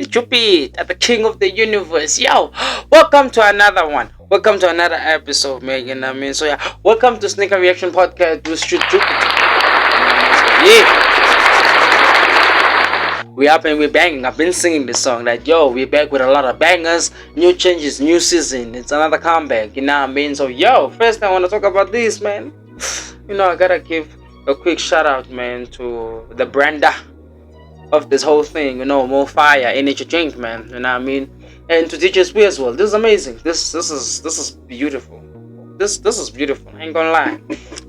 SneakerReactionWithStreetJupiter, the king of the universe. Yo, welcome to another one. Welcome to another episode, Megan. So yeah, welcome to Sneaker Reaction Podcast with Street Jupiter. We up and we're banging. I've been singing this song that we're back with a lot of bangers, new changes, new season. It's another comeback, you know what I mean? So first I want to talk about this, man. I gotta give a quick shout out, man, to the brander of this whole thing, MoFaya energy drink, man, you know what I mean? And to DJs as well. This is amazing. This is beautiful. This is beautiful. I ain't gonna lie.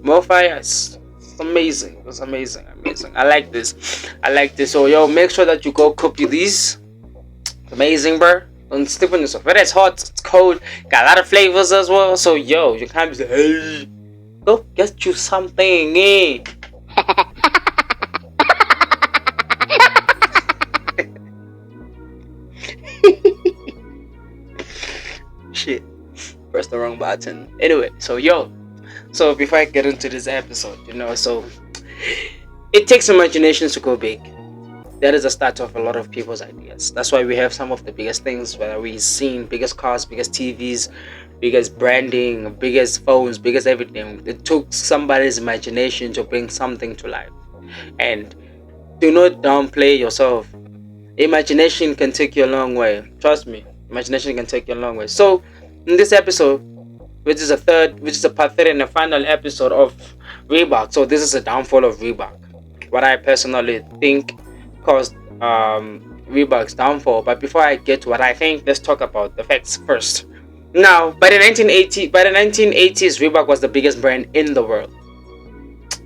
MoFaya is amazing. It's amazing. I like this. So make sure that you go copy these. Amazing, bro. Don't sleep on yourself. Whether it's hot, it's cold, got a lot of flavors as well. So you can't be saying, hey, go get you something, eh? Shit, pressed the wrong button. Anyway, so before I get into this episode, so it takes imagination to go big. That is the start of a lot of people's ideas. That's why we have some of the biggest things, whether we've seen biggest cars, biggest TVs, biggest branding, biggest phones, biggest everything. It took somebody's imagination to bring something to life. And do not downplay yourself. Imagination can take you a long way. Trust me, imagination can take you a long way. So in this episode, which is a part 3 and the final episode of Reebok. So this is a downfall of Reebok. What I personally think caused Reebok's downfall. But before I get to what I think, let's talk about the facts first. Now, by the 1980s, Reebok was the biggest brand in the world.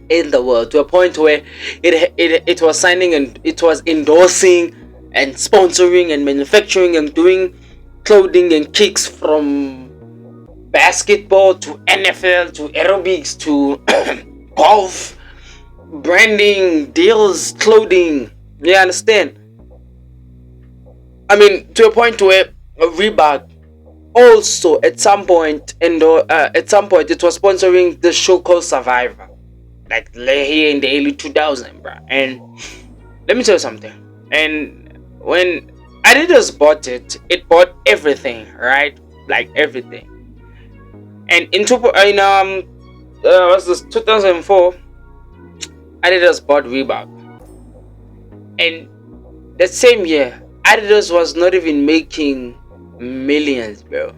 To a point where it was signing and it was endorsing and sponsoring and manufacturing and doing clothing and kicks from basketball to NFL to aerobics to golf, branding, deals, clothing. You understand? I mean, to a point where Reebok also at some point it was sponsoring the show called Survivor, like here in the early 2000s, bro. And let me tell you something. And when Adidas bought it bought everything, right? Like everything. And in 2004, Adidas bought Reebok. And that same year, Adidas was not even making millions, bro.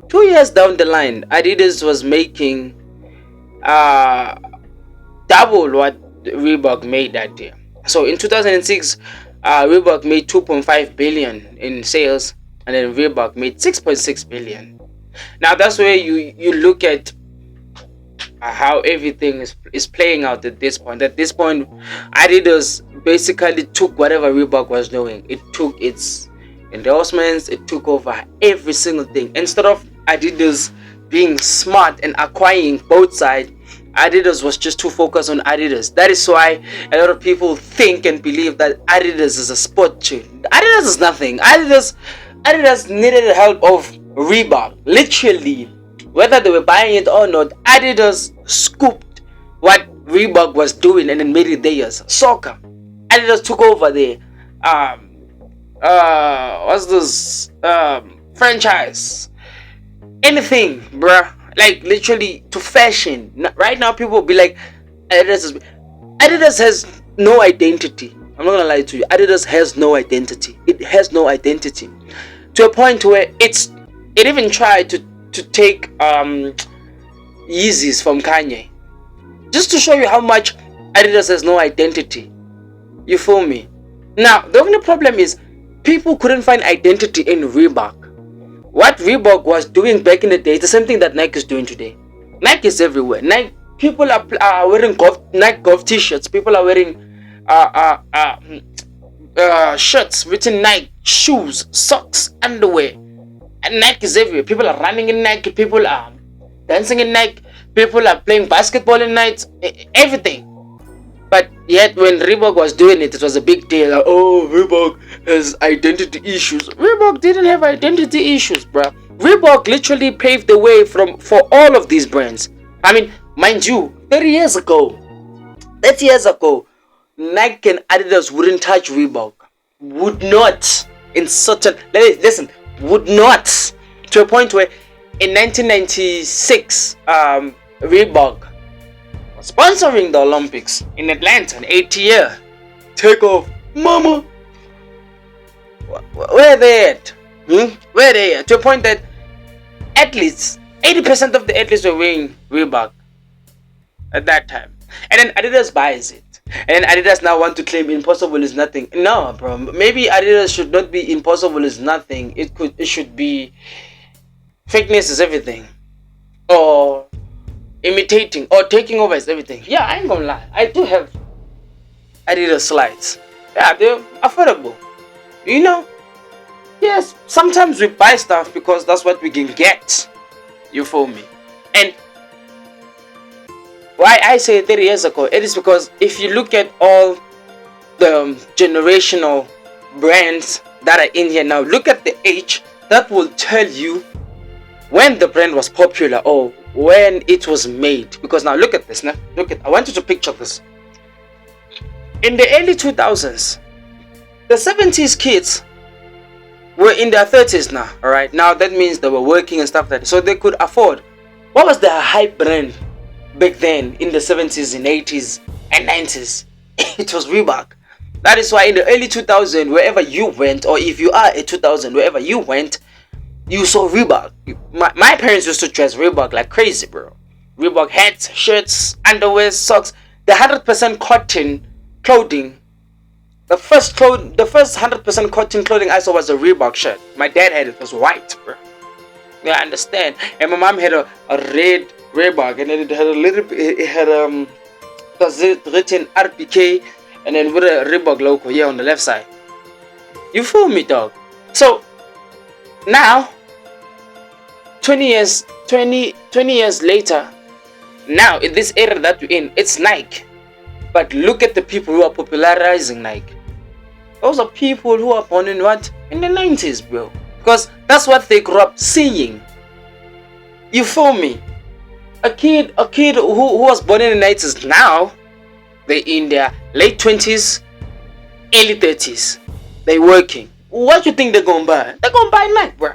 2 years down the line, Adidas was making double what Reebok made that year. So in 2006, Reebok made 2.5 billion in sales, and then Reebok made 6.6 billion. Now that's where you look at how everything is playing out at this point. At this point, Adidas basically took whatever Reebok was doing. It took its endorsements, it took over every single thing. Instead of Adidas being smart and acquiring both sides, Adidas was just too focused on Adidas. That is why a lot of people think and believe that Adidas is a sport chain. Adidas is nothing. Adidas needed the help of Reebok. Literally, whether they were buying it or not, Adidas scooped what Reebok was doing and then made it theirs. Soccer. Adidas took over the franchise. Anything, bruh. Like literally to fashion. Right now people will be like, Adidas has no identity. I'm not gonna lie to you. Adidas has no identity. It has no identity. To a point where it even tried to take Yeezys from Kanye. Just to show you how much Adidas has no identity. You feel me? Now the only problem is people couldn't find identity in Reebok. What Reebok was doing back in the day is the same thing that Nike is doing today. Nike is everywhere. Nike people are wearing Nike golf t-shirts. People are wearing shirts written Nike, shoes, socks, underwear. And Nike is everywhere. People are running in Nike. People are dancing in Nike. People are playing basketball in Nike. Everything. But yet when Reebok was doing it, it was a big deal. Like, oh, Reebok has identity issues. Reebok didn't have identity issues, bruh. Reebok literally paved the way for all of these brands. I mean, mind you, 30 years ago, Nike and Adidas wouldn't touch Reebok. Would not. in certain, listen, would not, to a point where in 1996 Reebok was sponsoring the Olympics in Atlanta, an 8-year takeoff. Mama, where are they at? Where are they at? To a point that athletes, 80% of the athletes were wearing Reebok at that time. And then Adidas buys it. And then Adidas now want to claim impossible is nothing. No, bro. Maybe Adidas should not be impossible is nothing. It should be fakeness is everything. Or imitating or taking over is everything. Yeah, I ain't gonna lie. I do have Adidas slides. Yeah, they're affordable. You know? Yes, sometimes we buy stuff because that's what we can get. You feel me? And why I say 30 years ago, it is because if you look at all the generational brands that are in here now, look at the age, that will tell you when the brand was popular or when it was made. Because now look at this. Now look at, I want you to picture this. In the early 2000s, the 70s kids were in their 30s now. All right, now that means they were working and stuff like that, so they could afford. What was the hype brand back then in the 70s and 80s and 90s? It was Reebok. That is why in the early 2000s, wherever you went, or if you are a 2000, wherever you went, you saw Reebok. My parents used to dress Reebok like crazy, bro. Reebok hats, shirts, underwear, socks. The 100% cotton clothing. The first 100% cotton clothing I saw was a Reebok shirt. My dad had it. It was white, bro. Yeah, I understand. And my mom had a red Reebok, and then it had a little bit. It had was written RPK, and then with a Reebok logo here on the left side. You feel me, dog? So now, 20 years later, now in this era that we're in, it's Nike. But look at the people who are popularizing Nike. Those are people who are born in what? In the 90s, bro. Because that's what they grew up seeing. You feel me? A kid who was born in the 90s now, they're in their late 20s, early 30s. They're working. What you think they're gonna buy? They're gonna buy Nike, bro.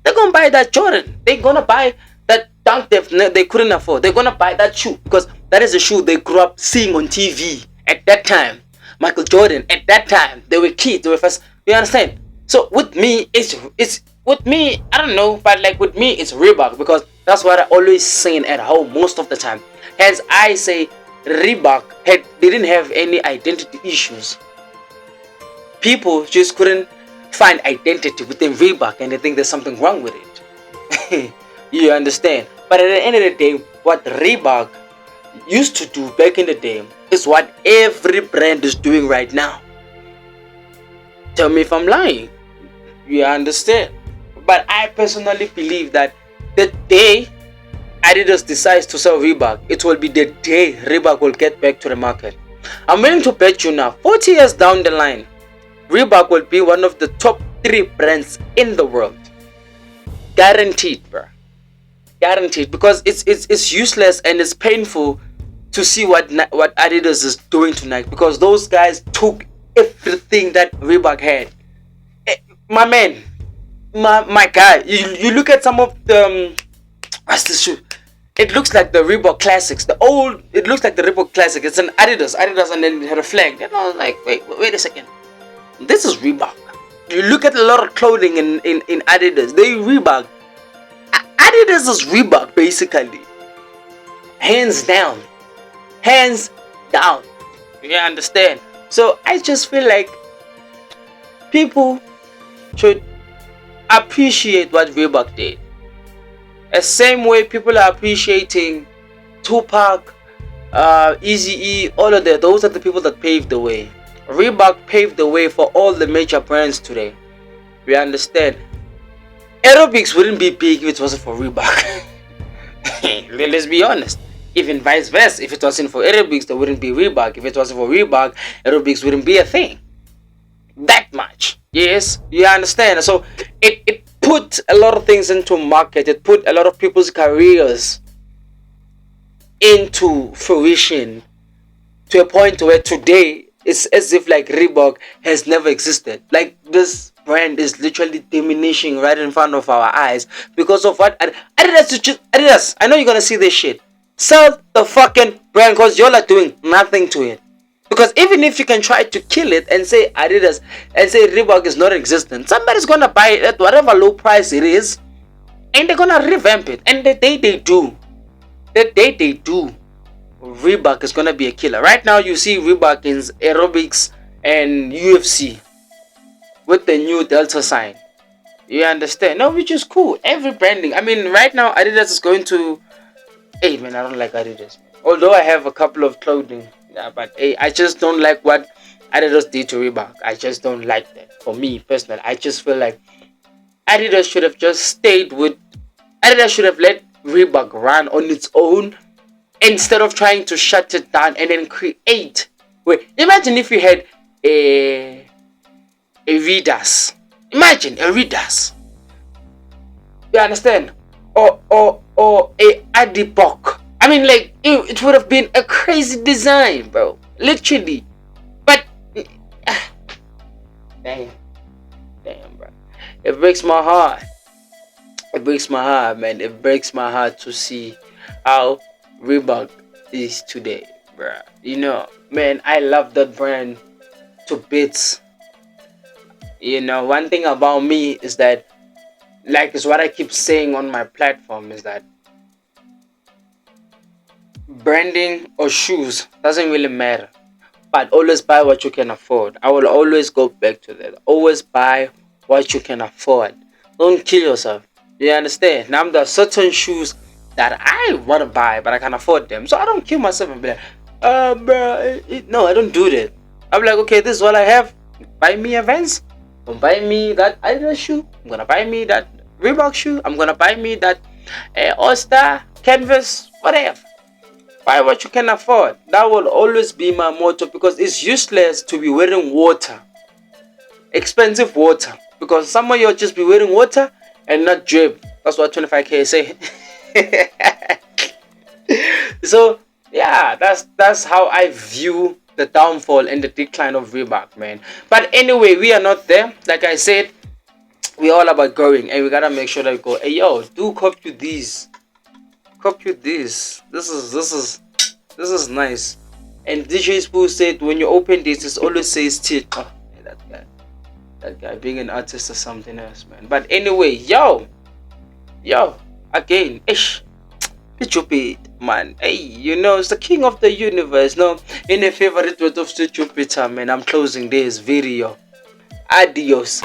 They're gonna buy that Jordan. They're gonna buy that dunk they couldn't afford. They're gonna buy that shoe because that is a shoe they grew up seeing on TV at that time. Michael Jordan at that time, they were kids. They were first. You understand? So with me, it's with me. I don't know, but like with me, it's Reebok because that's what I always saying at home most of the time. As I say, Reebok didn't have any identity issues. People just couldn't find identity within Reebok, and they think there's something wrong with it. You understand? But at the end of the day, what Reebok used to do back in the day is what every brand is doing right now. Tell me if I'm lying. You understand? But I personally believe that the day Adidas decides to sell Reebok, it will be the day Reebok will get back to the market. I'm willing to bet you now, 40 years down the line, Reebok will be one of the top 3 brands in the world. Guaranteed, bro. Guaranteed, because it's useless and it's painful to see what Adidas is doing tonight, because those guys took everything that Reebok had. My man, my guy, you look at some of the what's this shoe? It looks like the Reebok Classics. It looks like the Reebok Classic. It's an Adidas, and then it had a flag. And I was like, wait a second. This is Reebok. You look at a lot of clothing in Adidas. They Reebok. Adidas is Reebok basically. Hands down. Hands down. You understand? So I just feel like people should appreciate what Reebok did. The same way people are appreciating Tupac, Eazy-E, all of that. Those are the people that paved the way. Reebok paved the way for all the major brands today. We understand. Aerobics wouldn't be big if it wasn't for Reebok. Let's be honest. Even vice versa, if it wasn't for aerobics, there wouldn't be Reebok. If it wasn't for Reebok, aerobics wouldn't be a thing. That much. Yes, you understand. So it put a lot of things into market. It put a lot of people's careers into fruition to a point where today it's as if like Reebok has never existed. Like this brand is literally diminishing right in front of our eyes because of what Adidas. I know you're gonna see this shit. Sell the fucking brand because y'all are doing nothing to it. Because even if you can try to kill it and say Adidas and say Reebok is not existent, somebody's gonna buy it at whatever low price it is, and they're gonna revamp it. And the day they do, Reebok is gonna be a killer. Right now, you see Reebok in aerobics and UFC with the new Delta sign. You understand? No, which is cool. Every branding. I mean, right now Adidas is going to. Hey man, I don't like Adidas. Although I have a couple of clothing, yeah, but hey, I just don't like what Adidas did to Reebok. I just don't like that. For me personally, I just feel like Adidas should have just stayed with. Adidas should have let Reebok run on its own instead of trying to shut it down and then create. Wait, imagine if you had a Redas. Imagine a Redas. You understand? Or a Adipok. I mean, like it would have been a crazy design, bro. Literally. But damn, bro. It breaks my heart. It breaks my heart, man. It breaks my heart to see how Reebok is today, bro. You know, man, I love that brand to bits. You know, one thing about me is that, like, is what I keep saying on my platform is that branding or shoes doesn't really matter, but always buy what you can afford. I will always go back to that. Always buy what you can afford. Don't kill yourself. You understand? Now there are certain shoes that I want to buy, but I can afford them, so I don't kill myself and be like, bro, no, I don't do that. I'm like, okay, this is what I have. Buy me a Vans. Don't buy me that Adidas shoe. I'm gonna buy me that Reebok shoe. I'm gonna buy me that All-Star canvas, whatever. Buy what you can afford. That will always be my motto, because it's useless to be wearing water, expensive water, because some of you'll just be wearing water and not drip. That's what 25k say. So yeah, that's how I view the downfall and the decline of Reebok, man. But anyway, we are not there. Like I said, we're all about growing, and we gotta make sure that we go, hey yo, do copy these. Copy this. This is nice. And DJ Spoo said when you open this, it always says T. Oh, that guy being an artist or something else, man. But anyway, yo, again, ish. Stupid, man. Hey, you know, it's the king of the universe. No, in a favorite word of SneakerReactionWithStreetJupiter, man. I'm closing this video. Adios.